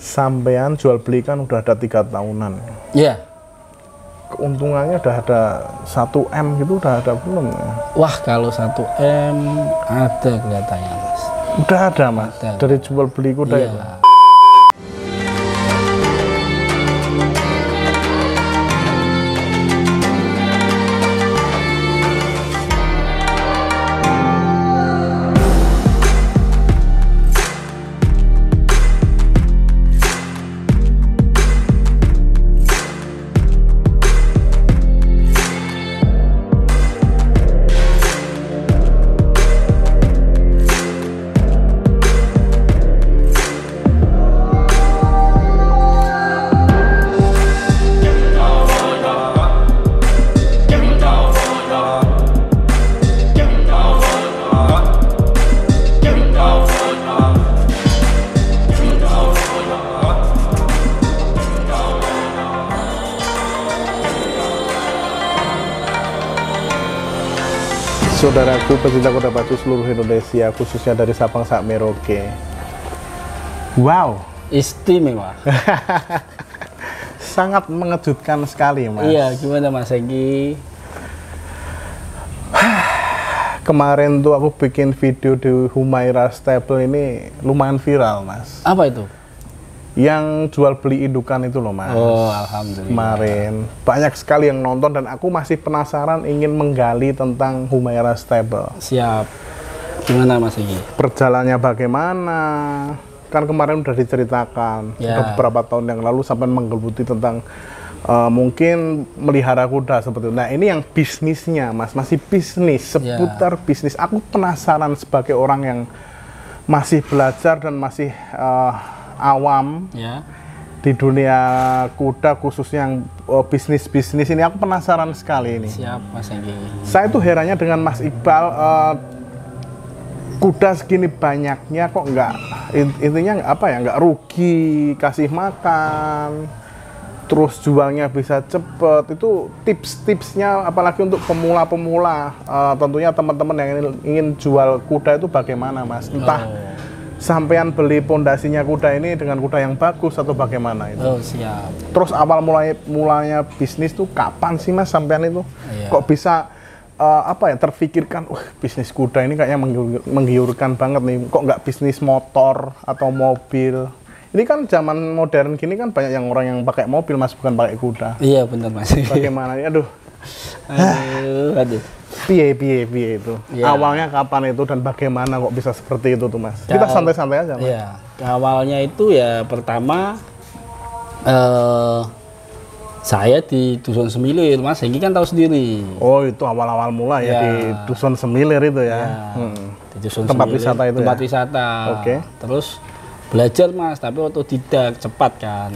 Sampean jual beli kan udah ada 3 tahunan. Iya. Keuntungannya udah ada 1 M gitu, udah ada belum ya? Wah, kalau 1 M ada kelihatannya, Mas. Udah ada, Mas. Ada. Dari jual beli kuda Iya. itu. Saudaraku pecinta kuda pacu seluruh Indonesia, khususnya dari Sabang sak Merauke. Wow, Istimewa. sangat mengejutkan sekali, Mas. Iya, gimana Mas Egi? Kemarin tuh aku bikin video di Humaira Stable ini lumayan viral, Mas. Apa itu? Yang jual beli indukan itu loh, Mas. Oh, alhamdulillah. Kemarin banyak sekali yang nonton dan aku masih penasaran ingin menggali tentang Humaira Stable. Siap. Gimana Mas Egi? Perjalanannya bagaimana? Kan kemarin udah diceritakan, Ya. udah beberapa tahun yang lalu sampai menggeluti tentang mungkin melihara kuda seperti itu. Nah, ini yang bisnisnya, Mas, masih bisnis, seputar bisnis. Aku penasaran sebagai orang yang masih belajar dan masih awam Ya. di dunia kuda, khususnya yang bisnis-bisnis ini. Aku penasaran sekali ini. Siap Mas Egi. Saya tuh herannya dengan Mas Iqbal, kuda segini banyaknya kok nggak, intinya apa ya, nggak rugi, kasih makan, terus jualnya bisa cepet. Itu tips-tipsnya apalagi untuk pemula-pemula, tentunya teman-teman yang ingin jual kuda itu bagaimana, Mas? Entah sampean beli pondasinya kuda ini dengan kuda yang bagus atau bagaimana itu? Oh, siap. Terus awal mulanya bisnis tuh kapan sih, Mas, sampean itu? Iya. Kok bisa apa ya, terfikirkan, bisnis kuda ini kayaknya menggiurkan banget nih, kok nggak bisnis motor atau mobil? Ini kan zaman modern gini kan banyak yang orang yang pakai mobil, Mas, bukan pakai kuda. Iya benar Mas. Bagaimana? Aduh, Aduh. piye itu? Ya. Awalnya kapan itu dan bagaimana kok bisa seperti itu tuh, Mas? Kita santai-santai aja, Mas. Iya. Awalnya itu ya pertama saya di Dusun Semilir, Mas Egi kan tahu sendiri. Oh, itu awal-awal mula ya, di Dusun Semilir itu ya. Di Dusun Tempat Semilir, wisata itu tempat ya? wisata. Oke. Terus belajar Mas, tapi otodidak, cepat kan.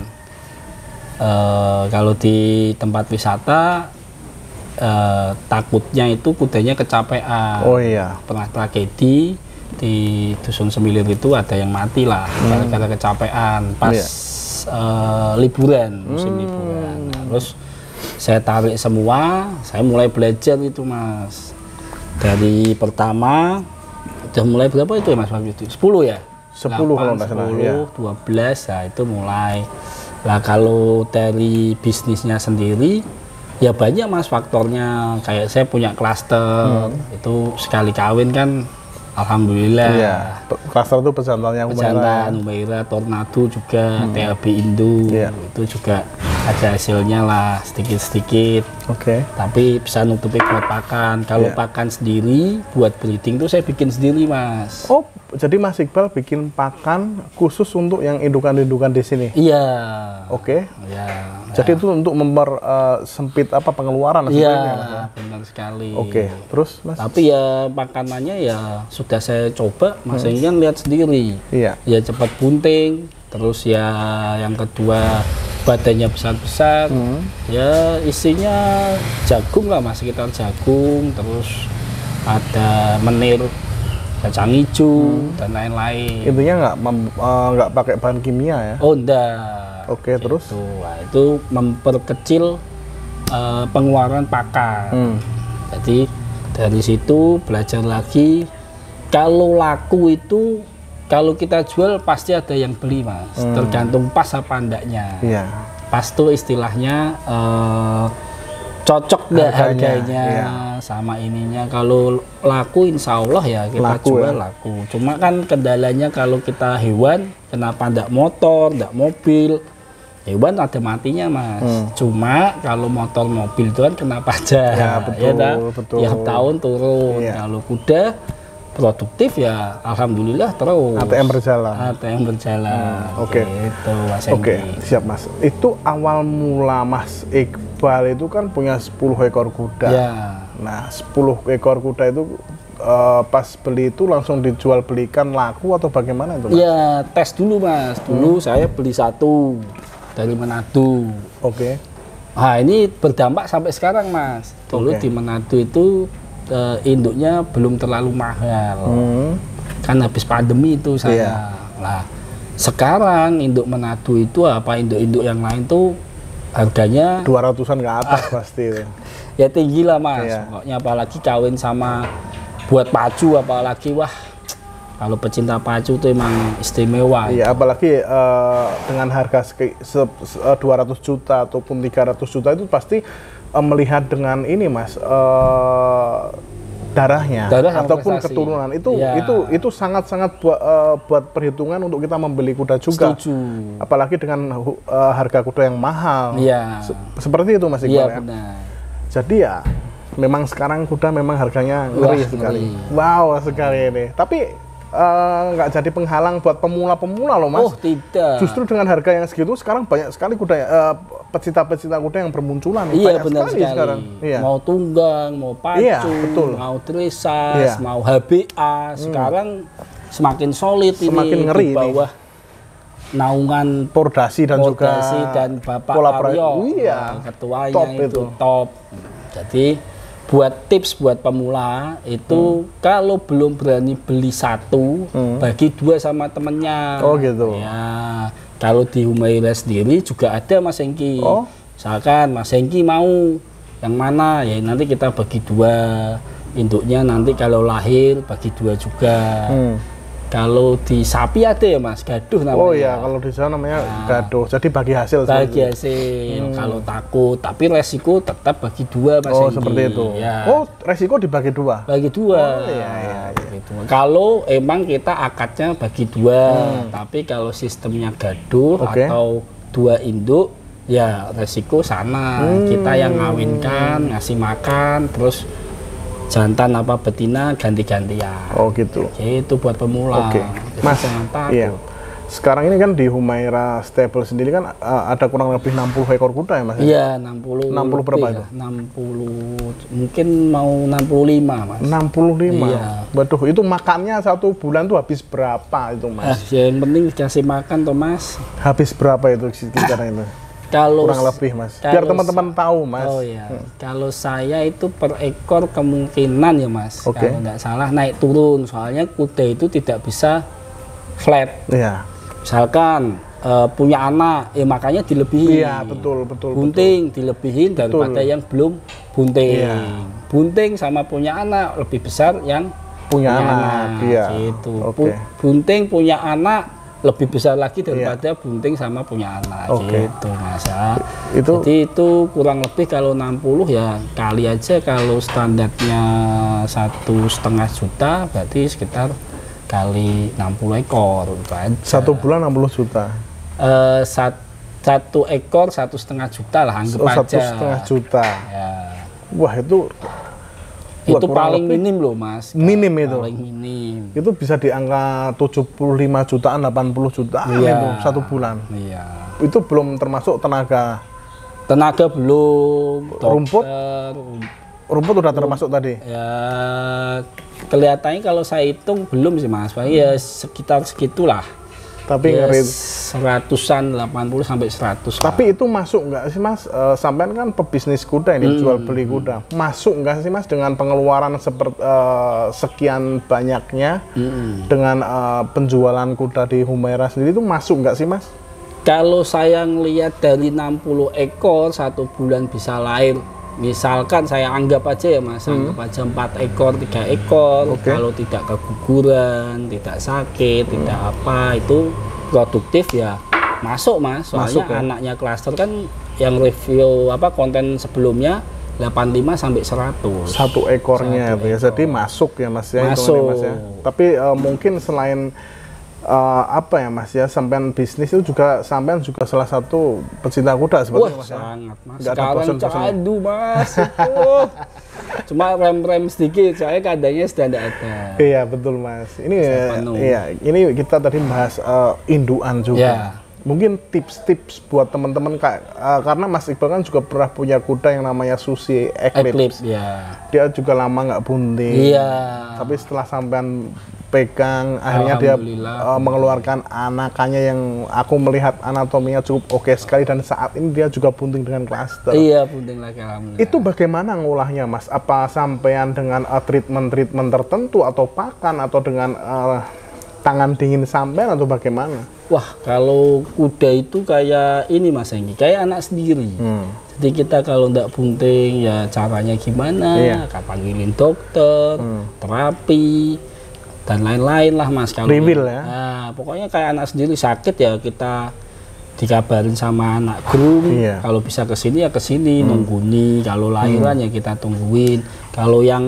Kalau di tempat wisata takutnya itu kudanya kecapean. Oh iya. Pernah tragedi di Dusun Semilir itu ada yang mati lah gara-gara kecapean pas liburan, musim liburan. Nah, terus saya tarik semua, saya mulai belajar itu, Mas. Dari pertama udah mulai berapa itu ya, Mas, waktu itu? 10 ya? 10 kalau nggak salah, 10, ya. 12, nah itu mulai. Lah kalau dari bisnisnya sendiri, ya banyak Mas faktornya. Kayak saya punya klaster, itu sekali kawin kan, alhamdulillah. Iya. Klaster itu pejantannya Pejantan, Humaira, Tornado juga, TLB Indo, Iya. itu juga ada hasilnya lah sedikit-sedikit. Oke. Tapi bisa nutupi buat pakan. Kalau Iya. pakan sendiri, buat breeding tuh saya bikin sendiri, Mas. Oh, jadi Mas Iqbal bikin pakan khusus untuk yang indukan-indukan di sini? Iya. Oke. Ya. Jadi itu untuk sempit apa pengeluaran Iya, sebenarnya, Mas, ya? benar sekali. Oke. Terus, Mas? Tapi ya makanannya ya sudah saya coba, Mas Egi kan lihat sendiri. Iya. Ya cepat bunting, terus ya yang kedua badannya besar-besar. Ya isinya jagung lah, Mas, sekitar jagung, terus ada menir, kacang hijau dan lain-lain. Intinya nggak pakai bahan kimia ya? Oh enggak. Oke, terus? Nah, itu memperkecil pengeluaran pakan. Jadi dari situ belajar lagi. Kalau laku itu kalau kita jual pasti ada yang beli mas, tergantung pas apa enggaknya. Iya. Pas tuh istilahnya cocok nggak harganya sama ininya. Kalau laku insya Allah ya kita jual laku. Cuma kan kendalanya kalau kita hewan, kenapa nggak motor, nggak mobil? Hewan ada matinya mas. Cuma kalau motor mobil itu kan kena pajak. Ya betul, ya, betul. Tiap tahun turun. Kalau kuda produktif ya alhamdulillah terus. ATM berjalan. ATM berjalan. Oke. Gitu, Mas Oke, Hengki. siap mas. Itu awal mula Mas Iqbal itu kan punya 10 ekor kuda. Ya. Nah, 10 ekor kuda itu pas beli itu langsung dijual belikan laku atau bagaimana itu mas? Ya tes dulu mas. Dulu saya beli satu dari Manado. Oke. Nah ini berdampak sampai sekarang mas. Dulu di Manado itu induknya belum terlalu mahal. Kan habis pandemi itu saya. Nah sekarang induk Manado itu apa induk-induk yang lain tuh harganya 200-an ke atas pasti itu. Ya tinggi lah mas. Pokoknya apalagi kawin sama buat pacu apalagi wah. Kalau pecinta pacu itu emang istimewa. Iya, apalagi dengan harga 200 juta ataupun 300 juta itu pasti melihat dengan ini mas darahnya ataupun prestasi. Keturunan itu sangat-sangat buat perhitungan untuk kita membeli kuda juga. Setuju. Apalagi dengan harga kuda yang mahal. Iya. Seperti itu mas Iqbal ya. Benar. Jadi ya memang sekarang kuda memang harganya ngeri sekali. Wow sekali ini. Tapi nggak jadi penghalang buat pemula-pemula loh mas. Oh tidak. Justru dengan harga yang segitu sekarang banyak sekali kuda pecinta-pecinta kuda yang bermunculan. Iya banyak benar sekali. Sekarang. Iya. Mau tunggang, mau pacu, betul. mau dressage, mau HBA. Sekarang semakin solid semakin ini ngeri di bawah naungan Pordasi dan juga dan Bapak Aryo, ketuanya top itu top. Jadi buat tips buat pemula itu kalau belum berani beli satu bagi dua sama temennya. Oh gitu. Ya kalau di Humaira sendiri juga ada Mas Hengki. Misalkan Mas Hengki mau yang mana ya nanti kita bagi dua induknya nanti kalau lahir bagi dua juga. Kalau di sapi ada ya mas, gaduh namanya. Oh iya, kalau di sana namanya gaduh. Jadi bagi hasil. Bagi hasil. Kalau takut, tapi resiko tetap bagi dua mas. Oh seperti itu. Ya. Oh resiko dibagi dua. Bagi dua. Oh iya. Gitu. Kalau emang kita akadnya bagi dua, tapi kalau sistemnya gaduh atau dua induk, ya resiko sana. Kita yang ngawinkan, ngasih makan, terus jantan apa betina ganti-gantian. Oh gitu. Itu buat pemula. Oke. Mas, jangan takut. iya. Sekarang ini kan di Humaira Stable sendiri kan ada kurang lebih 60 ekor kuda ya mas? Iya 60. 60 berapa itu? 60, mungkin mau 65 mas. 65? Iya. Waduh, itu makannya satu bulan tuh habis berapa itu mas? Yang penting dikasih makan toh mas. Habis berapa itu sekitarnya itu? Kalau kurang lebih mas, biar teman-teman tahu mas. Oh iya, kalau saya itu per ekor kemungkinan ya mas, kalau nggak salah naik turun, soalnya kuda itu tidak bisa flat. Iya. Misalkan punya anak, ya makanya dilebihin. Iya betul. Bunting dilebihin daripada yang belum bunting. Iya. Bunting sama punya anak lebih besar yang punya anak. Iya. Gitu. Bunting punya anak lebih besar lagi daripada bunting sama punya anak gitu mas. Jadi itu kurang lebih kalau 60 ya kali aja kalau standarnya 1,5 juta berarti sekitar kali 60 ekor itu aja. Satu bulan 60 juta. Satu ekor 1,5 juta lah anggap aja. 1,5 juta. Ya. Wah itu paling minim loh mas. Minim itu. Paling minim. Itu bisa di angka 75 jutaan, 80 jutaan itu satu bulan. Iya. Itu belum termasuk tenaga. Tenaga belum. Rumput udah termasuk tadi. Ya kelihatannya kalau saya hitung belum sih mas. Ya sekitar segitulah. Tapi ya, ngeri. 100-an, 80 sampai 100. Tapi itu masuk nggak sih mas? Sampean kan pebisnis kuda ini, jual beli kuda. Masuk nggak sih mas dengan pengeluaran seperti sekian banyaknya dengan penjualan kuda di Humaira sendiri itu masuk nggak sih mas? Kalau saya ngelihat dari 60 ekor satu bulan bisa lahir misalkan saya anggap aja ya Mas, anggap aja 4 ekor, 3 ekor, Oke. kalau tidak keguguran, tidak sakit, tidak apa, itu produktif ya masuk Mas. Soalnya Masuk, ya? anaknya klaster kan yang review apa konten sebelumnya 85 sampai 100. Satu ekornya Satu itu ya, ekor. jadi masuk ya Mas ya, Masuk. hitungannya, Mas ya. Tapi mungkin selain apa ya Mas ya, sampean bisnis itu juga sampean juga salah satu pecinta kuda Wah, sebetulnya Mas ya. sangat Mas. Nggak ada Sekarang bosan-bosannya. candu Mas. Cuma rem-rem sedikit, soalnya kadangnya sudah tidak ada. Iya betul Mas. Ini penuh. iya, ini kita tadi bahas induan juga. Ya. Mungkin tips-tips buat teman-teman karena Mas Iqbal kan juga pernah punya kuda yang namanya Susi Eclipse. Ya. Dia juga lama nggak bunting. Iya. Tapi setelah sampean pegang, akhirnya dia Alhamdulillah. mengeluarkan anakannya yang aku melihat anatominya cukup oke sekali, dan saat ini dia juga bunting dengan klaster. Iya, bunting lagi alhamdulillah. Itu bagaimana ngolahnya Mas? Apa sampean dengan treatment-treatment tertentu atau pakan atau dengan tangan dingin sampean atau bagaimana? Wah, kalau kuda itu kayak ini Mas Enggi, kayak anak sendiri. Jadi kita kalau ndak bunting ya caranya gimana, Iya. panggilin dokter, terapi, dan lain-lain lah Mas. Kalau Rewill ya? Nah, pokoknya kayak anak sendiri, sakit ya kita dikabarin sama anak groom. Iya. Kalau bisa ke sini ya ke sini, nungguni. Kalau lahiran ya kita tungguin. Kalau yang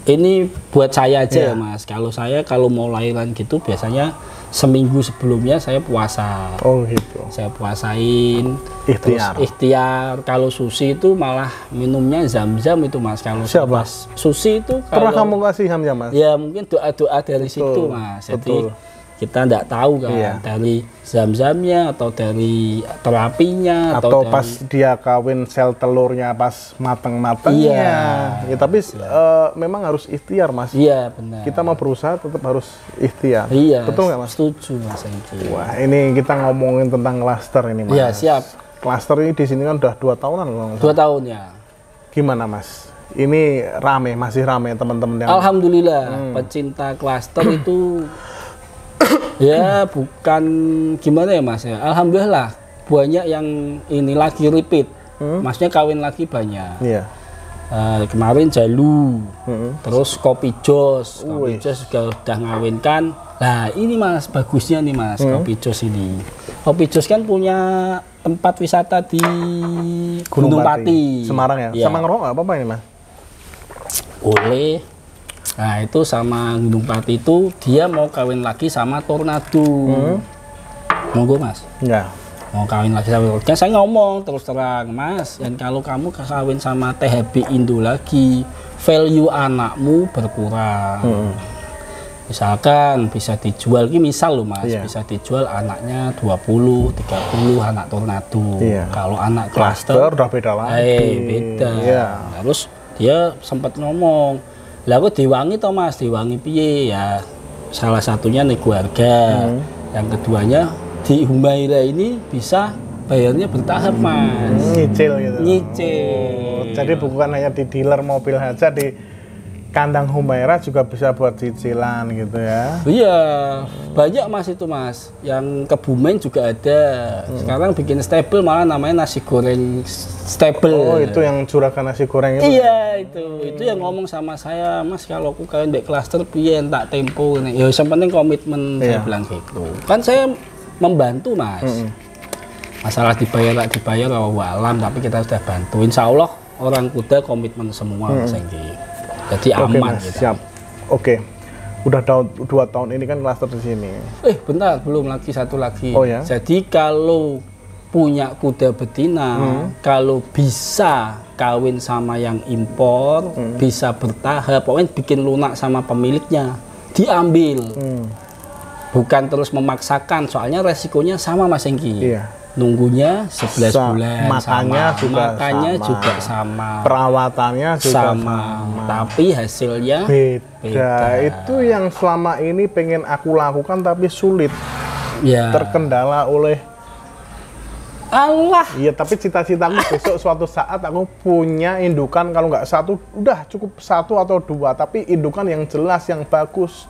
ini buat saya aja ya Mas. Kalau saya kalau mau lahiran gitu biasanya seminggu sebelumnya saya puasa. Oh gitu. Saya puasain. Ikhtiar. Terus ikhtiar. Kalau Susi itu malah minumnya zam-zam itu Mas. Kalau Siapa? pas Susi itu Pernah kalau kamu kasih hamnya Mas? ya mungkin doa-doa dari situ Mas. Jadi betul. kita nggak tahu kan Iya. dari zam-zamnya atau dari terapinya Atau dari- pas dia kawin sel telurnya pas mateng-matengnya. Iya. Ya, tapi memang harus ikhtiar Mas. Iya benar. Kita mau berusaha tetap harus ikhtiar. Iya. Betul nggak Mas? Setuju Mas Enggi. Wah, ini kita ngomongin tentang klaster ini Mas. Iya siap. Klaster ini di sini kan udah 2 tahunan kalau nggak 2 salah. tahun ya. Gimana Mas? Ini rame, masih rame teman-teman yang Alhamdulillah pecinta klaster itu ya bukan gimana ya Mas ya. Alhamdulillah banyak yang ini lagi repeat. Maksudnya kawin lagi banyak. Iya. Kemarin Jalu, Mm-mm. terus Kopi Jos. Wih. Kopi Jos juga udah ngawinkan. Nah ini Mas bagusnya nih Mas Kopi Jos ini. Kopi Jos kan punya tempat wisata di Gunung Pati. Semarang ya? Iya. Sama ngerok nggak apa-apa ini Mas? Boleh. Nah itu sama Gunung Pati itu dia mau kawin lagi sama Tornado. Monggo Mas. Enggak. Mau kawin lagi sama Tornado. Saya ngomong terus terang Mas. Dan kalau kamu kawin sama THB Indo lagi, value anakmu berkurang. Misalkan bisa dijual, ini misal loh Mas, Iya. bisa dijual anaknya 20, 30 anak Tornado. Iya. Kalau anak Klaster cluster udah beda lagi. beda. Iya. Terus dia sempat ngomong, lah aku diwangi toh Mas, diwangi piye ya? Salah satunya nih keluarga, yang keduanya di Humaira ini bisa bayarnya bertahap Mas, Nyicil gitu. nyicil. Jadi bukan hanya di dealer mobil saja, di kandang Humaira juga bisa buat cicilan gitu ya. Iya, banyak Mas itu Mas, yang Kebumen juga ada. Sekarang bikin stable malah namanya nasi goreng stable. Oh, itu yang juragan nasi goreng itu. Iya itu yang ngomong sama saya Mas, kalau aku kawin dek klaster piye tak tempo ini. Ya yang penting komitmen. Iya. Saya bilang gitu. Kan saya membantu Mas. Masalah dibayar tak dibayar alam, tapi kita sudah bantu. Insya Allah orang kuda komitmen semua Mas Enggi. Jadi Oke aman Mas, gitu. siap. Oke. Udah 2 tahun ini kan klaster di sini. Bentar, belum lagi satu lagi. Oh, ya? Jadi kalau punya kuda betina, kalau bisa kawin sama yang impor, bisa bertahap, pokoknya bikin lunak sama pemiliknya, diambil. Bukan terus memaksakan, soalnya resikonya sama Mas Engki. Iya. Nunggunya 11 bulan makannya sama. juga Makannya sama. juga sama. Perawatannya juga sama. Tapi hasilnya beda. Itu yang selama ini pengen aku lakukan tapi sulit, ya. terkendala oleh Allah. iya, tapi cita-citaku besok suatu saat aku punya indukan, kalau nggak satu udah cukup 1 atau 2, tapi indukan yang jelas, yang bagus.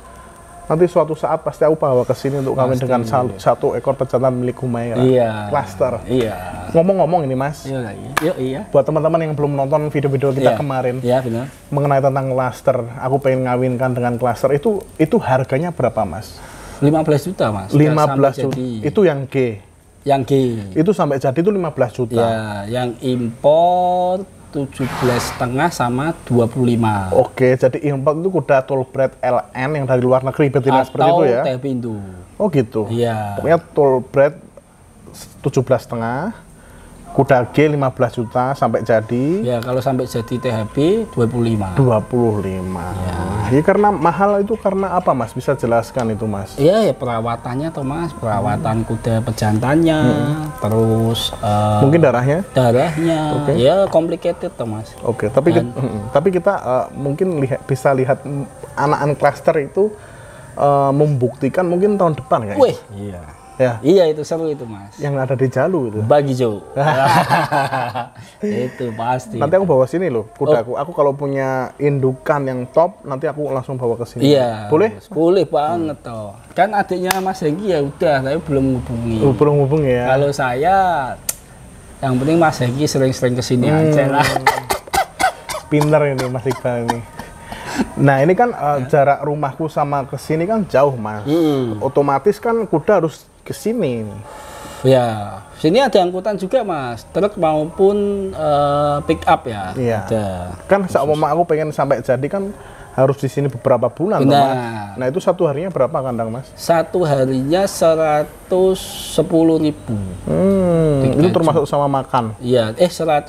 Nanti suatu saat pasti aku bawa ke sini untuk kawin dengan satu ekor pejantan milik Humaira. Iya. Cluster. Iya. Ngomong-ngomong ini Mas, Iya. buat teman-teman yang belum nonton video-video kita kemarin, Iya benar. mengenai tentang cluster, aku pengen ngawinkan dengan cluster itu harganya berapa Mas? 15 juta Mas. 15 juta. Itu yang G. Yang G. Itu sampai jadi itu 15 juta. Ya, yang impor 17,5 sama 25. Oke, jadi import itu kuda Tollbred LN yang dari luar negeri, betina seperti itu ya? Teh pintu. Oh gitu. Iya. Pokoknya Tollbred 17,5, kuda G 15 juta sampai jadi. Ya, kalau sampai jadi THB 25. 25. Ya, karena mahal itu karena apa Mas? Bisa jelaskan itu Mas? Iya, ya perawatannya toh Mas, perawatan kuda pejantannya, terus Mungkin darahnya? ya complicated toh Mas. Oke, tapi kita mungkin bisa lihat anak-anak cluster itu membuktikan mungkin tahun depan kayaknya. Wih, iya. Ya. Iya, itu seru itu Mas. Yang ada di Jalu itu. Bagi Jo. Itu pasti. Nanti aku bawa sini loh kudaku. Aku kalau punya indukan yang top, nanti aku langsung bawa ke sini. Iya. Boleh? Boleh banget toh. Kan adiknya Mas Hengki ya udah, tapi belum hubungi. Belum hubungi ya. Kalau saya yang penting Mas Hengki sering-sering kesini aja lah. Pinter ini Mas Iqbal ini. Nah ini kan jarak rumahku sama ke sini kan jauh Mas. Otomatis kan kuda harus ke sini. Ya, sini ada angkutan juga Mas, truk maupun pick up ya. Iya. Ada. Kan seumpama aku pengen sampai jadi kan harus di sini beberapa bulan toh, Mas. Nah itu satu harinya berapa kandang Mas? Satu harinya 110.000. Itu termasuk sama makan? Iya, 115.000.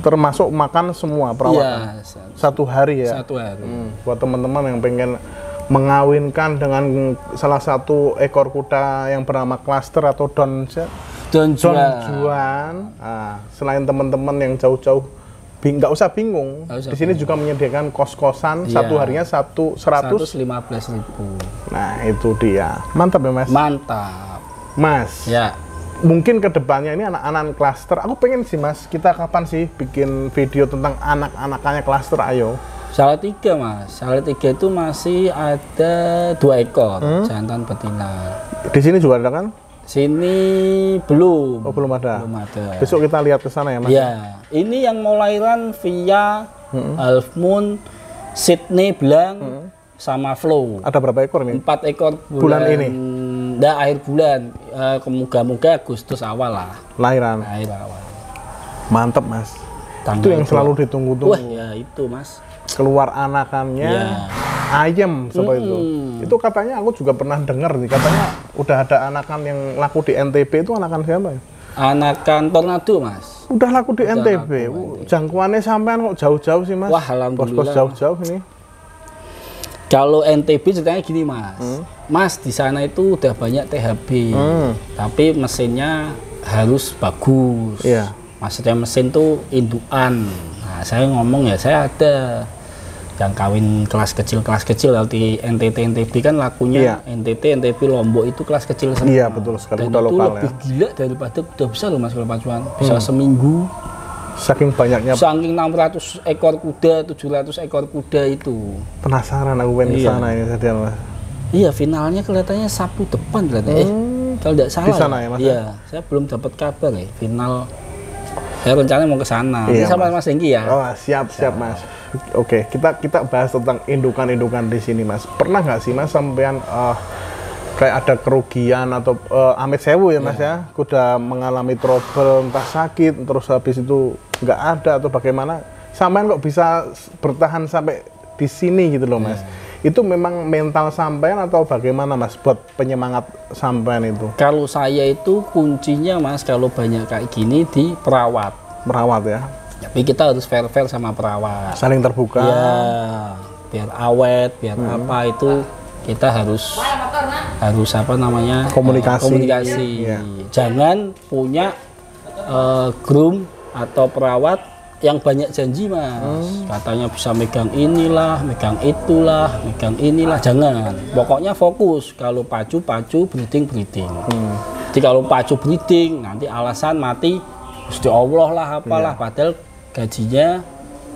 Termasuk makan semua perawatan? Iya. Satu hari ya? Satu hari. Buat teman-teman yang pengen mengawinkan dengan salah satu ekor kuda yang bernama Cluster atau Don Juan. Nah, selain teman-teman yang jauh-jauh nggak usah bingung. Di sini juga menyediakan kos-kosan satu harinya 115.000. Nah itu dia, mantap ya Mas. Mantap. Mas. Ya. Mungkin kedepannya ini anak-anak Cluster. Aku pengen sih Mas, kita kapan sih bikin video tentang anak-anakannya Cluster? Ayo. Salatiga Mas, Salatiga itu masih ada 2 ekor jantan betina. Di sini juga ada kan? Sini belum. Oh belum ada. Belum ada. Besok kita lihat ke sana ya Mas. Ya, ini yang mau lahiran via Half Moon, Sydney Blanc, sama Flow. Ada berapa ekor ini? 4 ekor bulan ini. Enggak, akhir bulan. Moga-moga Agustus awal lah. Lahiran. Akhir awal. Mantep Mas. Tanggal itu yang selalu ditunggu-tunggu. Wah ya itu Mas. Keluar anakannya ayam seperti itu. Itu katanya aku juga pernah dengar nih, katanya udah ada anakan yang laku di NTB. Itu anakan siapa ya? Anakan Tornado Mas. Udah laku di NTB. Jangkauannya sampean kok jauh-jauh sih Mas? Wah alhamdulillah. Bos-bos jauh-jauh ini. Kalau NTB ceritanya gini Mas, Mas di sana itu udah banyak THB, tapi mesinnya harus bagus. Iya. Maksudnya mesin tuh indukan. Nah saya ngomong ya saya ada yang kawin kelas kecil di NTB kan lakunya NTT, NTB Lombok itu kelas kecil semua. Iya betul sekali. Dan udah itu lokal lebih ya. gila daripada kuda besar loh Mas kalau pacuan. Bisa seminggu. Saking banyaknya. Saking 600 ekor kuda, 700 ekor kuda itu. Penasaran aku pengen ke sana ini tadi Mas. Iya, finalnya kelihatannya Sabtu depan kelihatannya. Kalau tidak salah. Di sana ya Mas? Iya, saya belum dapat kabar ya. Final saya rencananya mau ke sana. Iya, Ini sama Mas Hengki ya. Oh, siap Mas. Oke, kita bahas tentang indukan-indukan di sini Mas. Pernah nggak sih Mas sampean kayak ada kerugian atau amit sewu ya Mas ya, kuda mengalami trouble entah sakit terus habis itu nggak ada atau bagaimana, sampean kok bisa bertahan sampai di sini gitu loh Mas? Itu memang mental sampean atau bagaimana Mas buat penyemangat sampean itu? Kalau saya itu kuncinya Mas, kalau banyak kayak gini di perawat ya. Tapi kita harus fair sama perawat. Saling terbuka. Ya, biar awet, biar apa itu kita harus apa namanya komunikasi. Iya. Jangan punya groom atau perawat yang banyak janji Mas. Katanya bisa megang inilah, megang itulah, megang inilah. Jangan. Pokoknya fokus. Kalau pacu, breeding. Jadi kalau pacu breeding nanti alasan mati Gusti Allah lah apalah. Padahal gajinya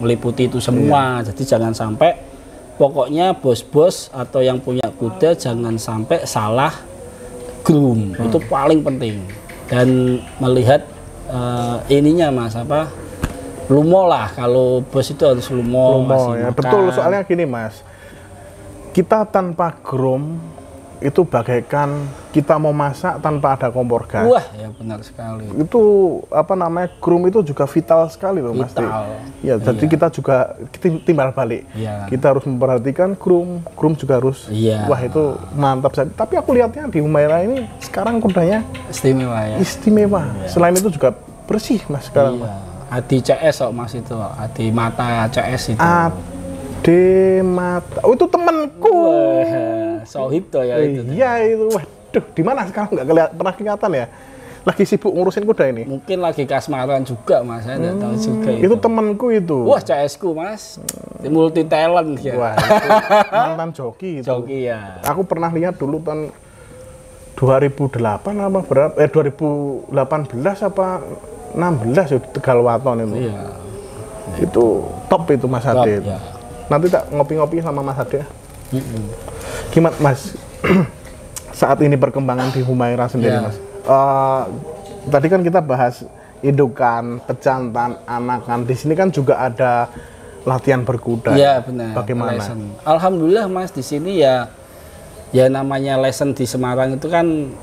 meliputi itu semua. Jadi jangan sampai pokoknya bos-bos atau yang punya kuda jangan sampai salah groom. Itu paling penting. Dan melihat ininya Mas, apa, lumo lah, kalau bos itu harus lumo ya. Betul, soalnya gini Mas, kita tanpa groom itu bagaikan kita mau masak tanpa ada kompor gas. Wah, ya benar sekali. Itu apa namanya, groom itu juga vital sekali loh Mas. Ya, jadi kita juga timbal balik. Iya. Kita harus memperhatikan groom juga harus. Iya. Wah, itu mantap. Tapi aku lihatnya di Humaira ini sekarang kudanya istimewa ya. Istimewa. Iya. Selain itu juga bersih Mas sekarang. Iya. Adi CS Mas itu, Adi Mata CS itu. Ade Mata. Oh, itu temanku. Sohib tuh ya itu. Iya itu. Waduh, di mana sekarang nggak pernah kelihatan ya? Lagi sibuk ngurusin kuda ini. Mungkin lagi kasmaran juga Mas, saya nggak tahu juga itu. Itu temanku itu. Wah, CS ku Mas. Multi talent ya. Wah, itu mantan joki itu. Joki ya. Aku pernah lihat dulu tahun 2008 apa berapa? 2018 apa 16 ya, Tegalwaton itu. Iya. Itu top itu Mas Ade. Ya. Nanti tak ngopi-ngopi sama Mas Ade. Gimana Mas, saat ini perkembangan di Humaira sendiri Mas? Tadi kan kita bahas indukan, pejantan, anakan. Di sini kan juga ada latihan berkuda. Iya benar. Bagaimana? Lesson. Alhamdulillah Mas, di sini ya namanya lesson di Semarang itu kan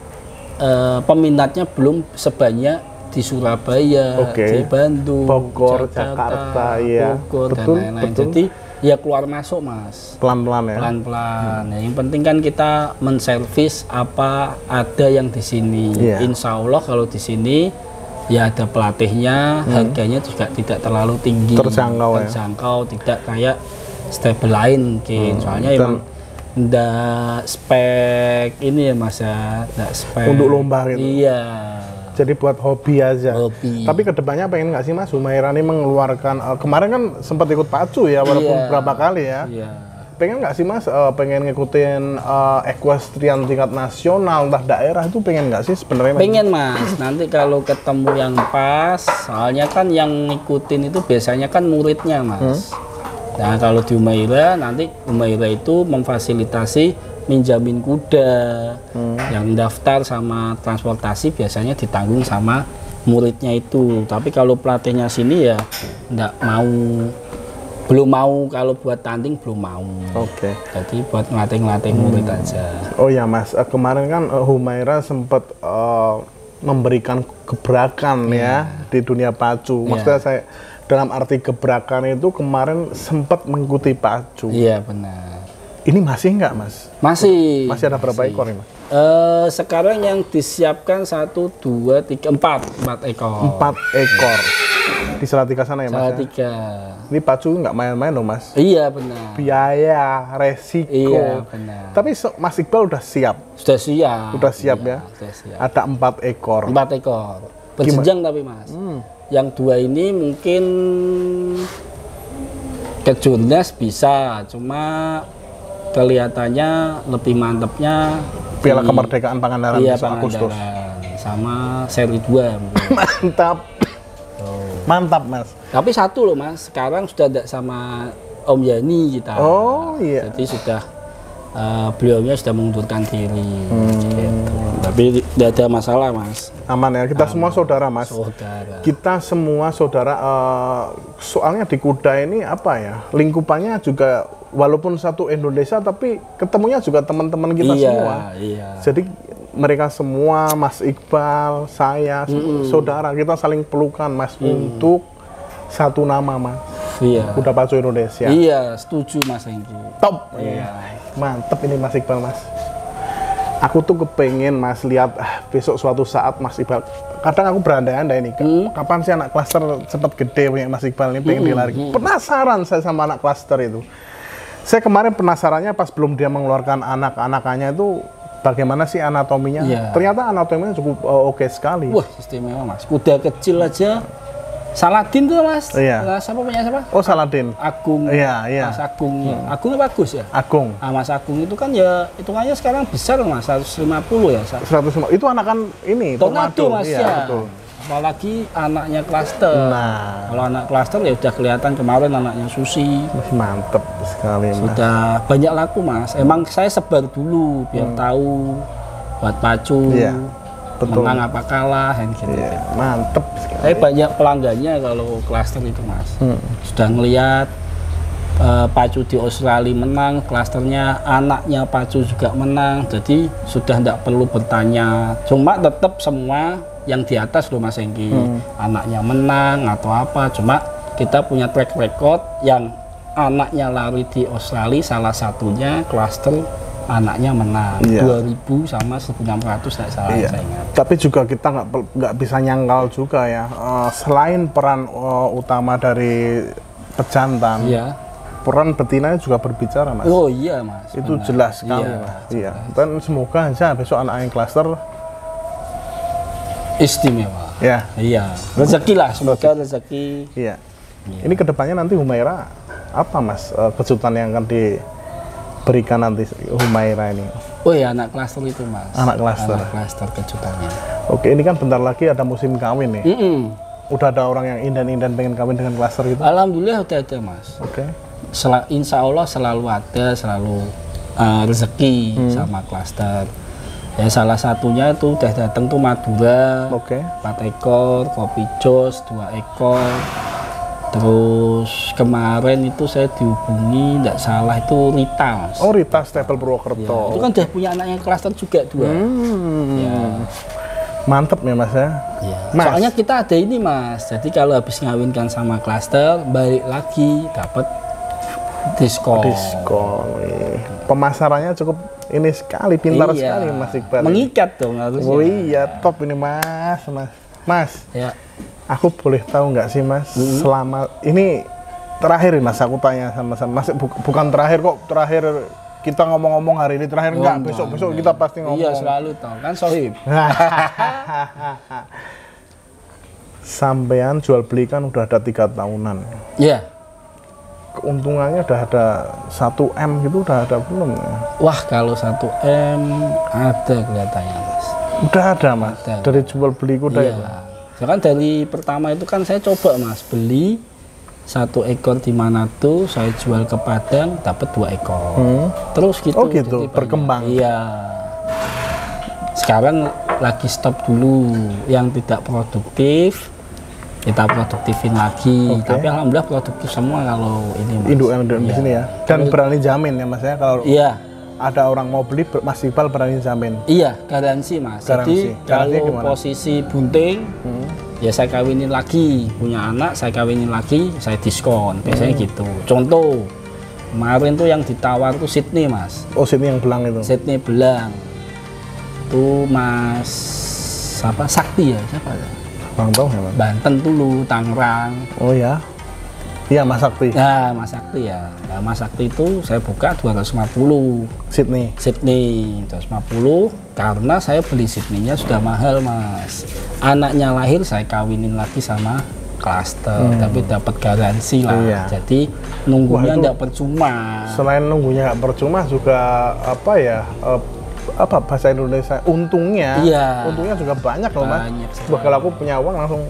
peminatnya belum sebanyak di Surabaya, di Bandung, Bogor, Jakarta, ya. Bogor, betul, dan lain-lain. betul. Jadi ya keluar masuk Mas. Pelan-pelan ya. Pelan-pelan. Ya, yang penting kan kita menservis apa ada yang di sini. Insya Allah kalau di sini ya ada pelatihnya, harganya juga tidak terlalu tinggi, terjangkau, tidak kayak stable lain mungkin. Soalnya emang ndak spek ini ya Mas ya, ndak spek untuk lomba gitu. Iya. Jadi buat hobi aja. Hobi. Tapi kedepannya pengen nggak sih Mas Humaira ini mengeluarkan, kemarin kan sempat ikut pacu ya, walaupun berapa kali ya. Iya. Pengen nggak sih Mas, pengen ngikutin equestrian tingkat nasional, entah daerah, itu pengen nggak sih sebenarnya? Pengen Mas, nanti kalau ketemu yang pas, soalnya kan yang ngikutin itu biasanya kan muridnya Mas. Nah kalau di Humaira, nanti Humaira itu memfasilitasi minjamin kuda, yang daftar sama transportasi biasanya ditanggung sama muridnya itu. Tapi kalau pelatihnya sini ya belum mau, kalau buat tanding belum mau. Oke. Jadi buat ngelatih murid aja. Oh ya Mas, kemarin kan Humaira sempat memberikan gebrakan ya di dunia pacu. Maksudnya saya dalam arti gebrakan itu kemarin sempat mengikuti pacu. Iya benar. Ini masih enggak Mas? Masih. Masih ada berapa ekor nih Mas? Sekarang yang disiapkan 1, 2, 3, 4 ekor. 4 ekor. Di Salatiga sana ya Mas? Salatiga. Ini pacu nggak main-main loh Mas? Iya benar. Biaya, resiko. Iya benar. Tapi Mas Iqbal udah siap? Sudah siap. Udah siap ya? Sudah siap. Ada 4 ekor. 4 ekor. Berjenjang tapi Mas. Yang 2 ini mungkin ke Jurnas bisa, cuma kelihatannya lebih mantapnya Piala Kemerdekaan Pangandaran Agustus sama seri 2. Mantap. Mantap Mas. Tapi satu loh Mas, sekarang sudah tidak sama Om Yani kita. Oh iya. Jadi sudah beliaunya sudah mengundurkan diri. Gitu. Tapi tidak ada masalah Mas. Aman ya, kita semua saudara Mas. Saudara. Kita semua saudara. Soalnya di kuda ini apa ya, lingkupannya juga walaupun satu Indonesia, tapi ketemunya juga teman-teman kita semua. Iya. Jadi mereka semua, Mas Iqbal, saya, saudara, kita saling pelukan Mas untuk satu nama Mas. Iya. Kuda pacu Indonesia. Iya, setuju Mas Hengki. Top. Iya. Mantep ini Mas Iqbal Mas. Aku tuh kepengen Mas lihat besok suatu saat Mas Iqbal. Kadang aku berandai-andai nih, kapan sih anak klaster cepat gede punya Mas Iqbal ini pengen dilari. Penasaran saya sama anak klaster itu. Saya kemarin penasarannya pas belum dia mengeluarkan anak-anakannya itu bagaimana sih anatominya. Iya. Ternyata anatominya cukup oke sekali. Wah, istimewa Mas. Kuda kecil aja. Saladin tuh Mas. Iya. Nah, siapa punya siapa? Oh, Saladin. Agung. Iya, iya. Mas Agung. Agung bagus ya? Agung. Nah, Mas Agung itu kan ya hitungannya sekarang besar Mas, 150 ya. 150. Itu anakan ini Tornado Mas iya, ya. betul. apalagi anaknya klaster. Nah, Kalau anak klaster ya udah kelihatan kemarin anaknya Susi. masih mantep sekali Mas. Sudah banyak laku Mas. Emang saya sebar dulu biar tahu buat pacu. Iya, betul. Menang apa kalah kan gitu. Iya, mantep sekali. Saya banyak pelanggannya kalau klaster itu Mas. Sudah ngelihat pacu di Australia menang, klasternya anaknya pacu juga menang, jadi sudah tidak perlu bertanya, cuma tetap semua yang di atas loh Mas Hengki, anaknya menang atau apa, cuma kita punya track record yang anaknya lari di Australia, salah satunya klaster anaknya menang, 2000 sama 1600 tidak salah saya ingat. Tapi juga kita nggak bisa nyangkal juga ya, selain peran utama dari pejantan, peran betinanya juga berbicara Mas. Oh iya Mas. Itu benar. Jelas sekali Mas. Iya. Dan semoga aja besok anak yang klaster istimewa. Ya. Iya. Rezeki lah, semoga rezeki. Iya. Ini kedepannya nanti Humaira apa Mas kejutan yang akan diberikan nanti Humaira ini? Oh iya, anak klaster itu Mas. Anak klaster. Anak klaster kejutannya. Oke, ini kan bentar lagi ada musim kawin nih. Udah ada orang yang indan-indan pengen kawin dengan klaster gitu? Alhamdulillah udah ada Mas. Oke. Insya Allah selalu ada, selalu rezeki sama klaster. Ya salah satunya itu udah datang tuh Madura, 4 ekor, Kopi Jos 2 ekor. Terus kemarin itu saya dihubungi, tidak salah itu Rita Mas. Oh Rita Stable Purwokerto. Ya, itu kan udah punya anaknya klaster juga 2. Ya. Mantep ya Mas ya. Ya. Soalnya kita ada ini Mas, jadi kalau habis ngawinkan sama klaster, balik lagi dapat diskon. Pemasarannya cukup ini sekali, pintar sekali Mas Iqbal. Mengikat dong harusnya. Oh iya, top ini Mas. Ya. Aku boleh tahu nggak sih Mas, selama ini terakhir Mas aku tanya sama Mas, bukan terakhir kok, terakhir kita ngomong-ngomong hari ini terakhir enggak, besok kita pasti ngomong. Iya selalu tahu kan sohib. Sampean jual beli kan udah ada 3 tahunan. Iya. Keuntungannya udah ada 1 M gitu, udah ada belum? Wah kalau 1 M ada kelihatannya Mas. Udah ada Mas, ada. Dari jual beli kuda iya. Itu? Ya kan dari pertama itu kan saya coba Mas, beli 1 ekor di Manado, saya jual ke Padang, dapat 2 ekor. Terus gitu. Oh gitu, berkembang. Iya. Sekarang lagi stop dulu, yang tidak produktif kita produktifin lagi, tapi alhamdulillah produktif semua kalau ini Mas. Induk yang di sini ya. Dan berani jamin ya Mas ya kalau ada orang mau beli Mas Iqbal berani jamin. Iya, garansi Mas. Jadi kalau posisi bunting ya saya kawinin lagi, punya anak saya kawinin lagi, saya diskon. Biasanya gitu. Contoh kemarin tuh yang ditawar tuh Sydney Mas. Oh Sydney yang belang itu. Sydney belang. Tuh Mas siapa? Sakti ya, siapa ya? Bang tahu ya Mas? Banten dulu, Tangerang. Oh ya. Iya Mas Sakti. Ya Mas Sakti ya. Nah, Mas Sakti itu saya buka 250. Sydney 250 karena saya beli Sydney-nya sudah mahal Mas. Anaknya lahir saya kawinin lagi sama klaster, tapi dapat garansi lah. Iya. Jadi nunggunya nggak percuma. Selain nunggunya nggak percuma juga apa ya? Apa bahasa Indonesia untungnya juga banyak loh Mas. Bakal aku punya uang langsung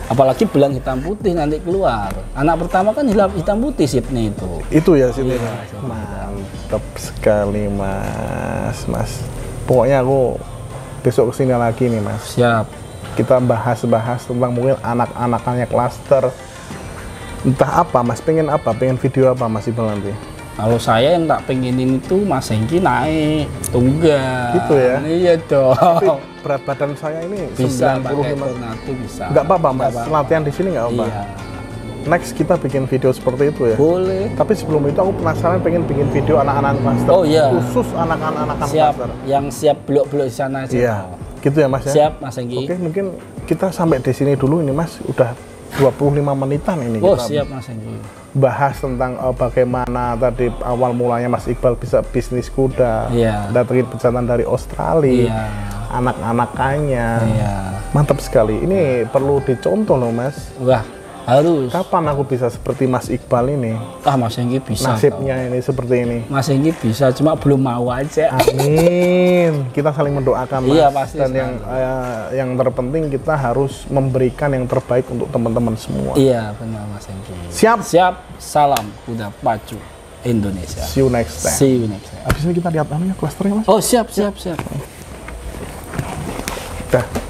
apalagi belang hitam putih nanti keluar. Anak pertama kan hitam putih Sydney itu ya Sydney. Mantap sekali Mas. Pokoknya aku besok kesini lagi nih Mas. Siap. Kita bahas tentang mungkin anak-anakannya klaster, entah apa Mas, pengen video apa Mas Iqbal nanti. Kalau saya yang tak pengenin itu Mas Hengki naik tunggal. Gitu ya? Iya dong. Tapi berat badan saya ini bisa 95. Bisa. Nggak apa-apa Mas, latihan di sini nggak apa-apa. Iya. Next kita bikin video seperti itu ya? Boleh. Tapi sebelum itu aku penasaran pengen bikin video anak-anak klaster. Oh iya. Khusus anak-anak siap, klaster. Yang siap blok-blok di sana aja. Iya. Gitu ya Mas ya? Siap Mas Hengki. Oke, mungkin kita sampai di sini dulu ini Mas, udah 25 menitan ini. Oh kita siap Mas Hengki. Bahas tentang bagaimana tadi awal mulanya Mas Iqbal bisa bisnis kuda, datengin pesanan dari Australia, anak-anakannya, mantap sekali. Ini perlu dicontoh loh Mas. Wah, Harus. Kapan aku bisa seperti Mas Iqbal ini? Mas Hengki bisa. Nasibnya ini seperti ini. Mas Hengki bisa, cuma belum mau aja. Amin. Kita saling mendoakan, Mas. Iya, pasti. Dan yang terpenting kita harus memberikan yang terbaik untuk teman-teman semua. Iya, benar Mas Hengki. Siap. Siap. Salam kuda pacu Indonesia. See you next time. See you next time. Habis ini kita lihat anunya klasternya, Mas. Oh, siap. Dah.